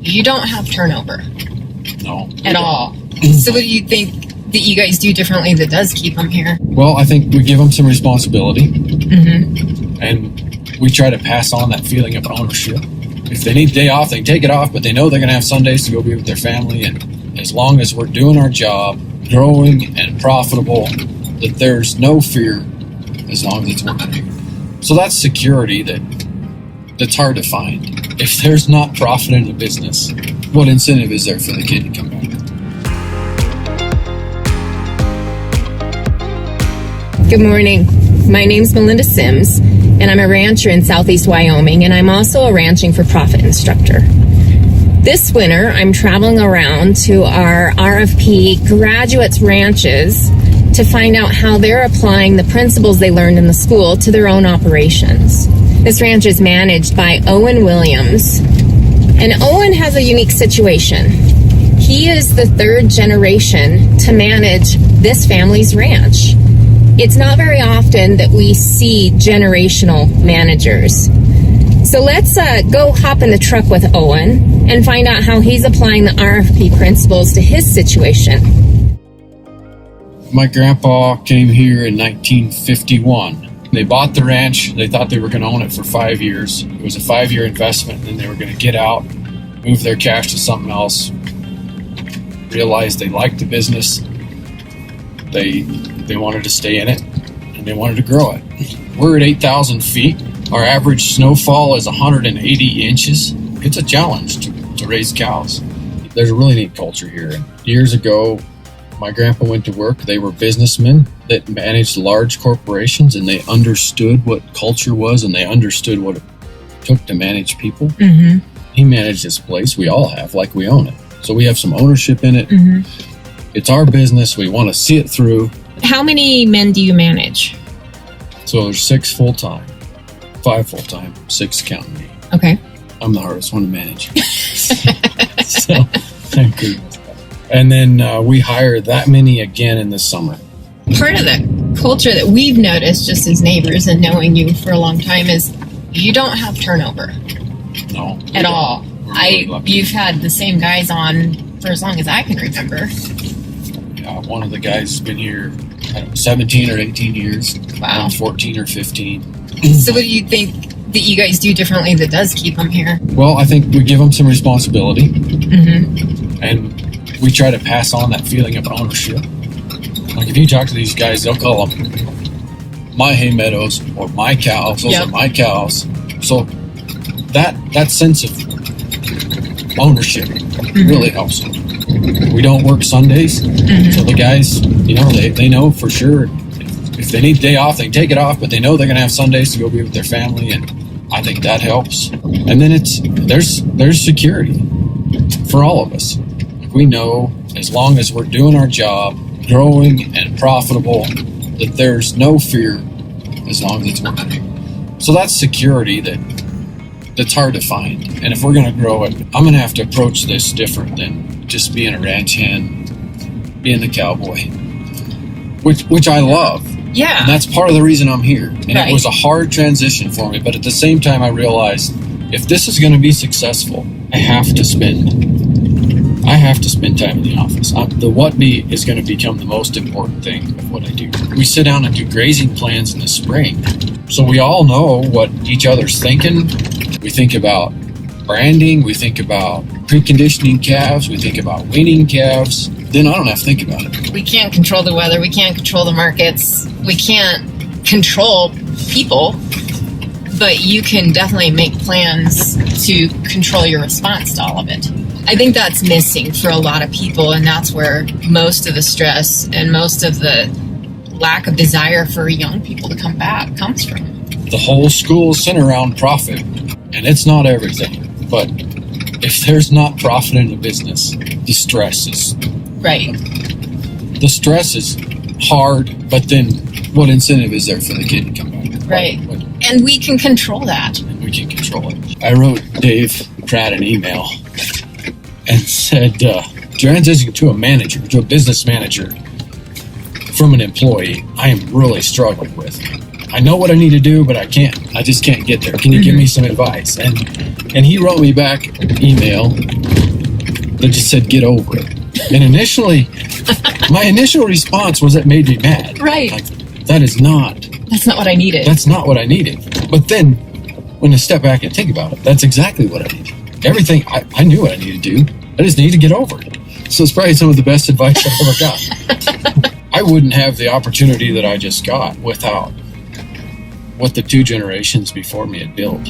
You don't have turnover. No. At all. So what do you think that you guys do differently that does keep them here? Well, I think we give them some responsibility. Mm-hmm. And we try to pass on that feeling of ownership. If they need a day off, they can take it off, but they know they're going to have Sundays to go be with their family. And as long as we're doing our job, growing and profitable, that there's no fear as long as it's working. So that's security that's hard to find. If there's not profit in the business, what incentive is there for the kid to come back? Good morning. My name's Melinda Sims, and I'm a rancher in southeast Wyoming, and I'm also a ranching for Profit Instructor. This winter, I'm traveling around to our RFP graduates' ranches to find out how they're applying the principles they learned in the school to their own operations. This ranch is managed by Owen Williams, and Owen has a unique situation. He is the third generation to manage this family's ranch. It's not very often that we see generational managers. So let's go hop in the truck with Owen and find out how he's applying the RFP principles to his situation. My grandpa came here in 1951. They bought the ranch. They thought they were going to own it for 5 years. It was a 5-year investment, and then they were going to get out, move their cash to something else, realized they liked the business. They wanted to stay in it, and they wanted to grow it. We're at 8,000 feet. Our average snowfall is 180 inches. It's a challenge to raise cows. There's a really neat culture here. Years ago, my grandpa went to work. They were businessmen that managed large corporations, and they understood what culture was, and they understood what it took to manage people. Mm-hmm. He managed this place. We all have, like we own it. So we have some ownership in it. Mm-hmm. It's our business. We want to see it through. How many men do you manage? So there's 6 full-time, 5 full-time, 6 counting me. Okay. I'm the hardest one to manage. So I'm good with that. And then we hire that many again in the summer. Part of the culture that we've noticed just as neighbors and knowing you for a long time is you don't have turnover. No. At all. We're really lucky. You've had the same guys on for as long as I can remember. Yeah, one of the guys has been here 17 or 18 years. Wow. I'm 14 or 15. So what do you think that you guys do differently that does keep them here? Well, I think we give them some responsibility. Mm-hmm. And we try to pass on that feeling of ownership. Like if you talk to these guys, they'll call them my hay meadows or my cows. Those are my cows. So that sense of ownership really helps them. We don't work Sundays, so the guys, they know for sure if they need a day off, they can take it off, but they know they're going to have Sundays to go be with their family, and I think that helps. And then there's security for all of us. We know as long as we're doing our job, growing and profitable, that there's no fear as long as it's working. So that's security that's hard to find. And if we're going to grow it, I'm going to have to approach this different than just being a ranch hand, being the cowboy, which I love. Yeah. And that's part of the reason I'm here. And Right. It was a hard transition for me, but at the same time I realized if this is going to be successful, I have to spend time in the office. The what-be is going to become the most important thing of what I do. We sit down and do grazing plans in the spring, so we all know what each other's thinking. We think about branding, we think about preconditioning calves, we think about weaning calves. Then I don't have to think about it. We can't control the weather. We can't control the markets. We can't control people, but you can definitely make plans to control your response to all of it. I think that's missing for a lot of people, and that's where most of the stress and most of the lack of desire for young people to come back comes from. The whole school is centered around profit, and it's not everything. But if there's not profit in the business, the stress is... Right. The stress is hard, but then what incentive is there for the kid to come back? Right. And we can control that. And we can control it. I wrote Dave Pratt an email and said, transitioning to a manager, to a business manager from an employee, I am really struggling with. I know what I need to do, but I just can't get there. Can you give me some advice? And he wrote me back an email that just said, get over it. And initially, my initial response was, it made me mad. Right. Like, that's not what I needed. That's not what I needed. But then, when I step back and think about it, that's exactly what I needed. Everything, I knew what I needed to do. I just needed to get over it. So it's probably some of the best advice I've ever got. I wouldn't have the opportunity that I just got without what the 2 generations before me had built.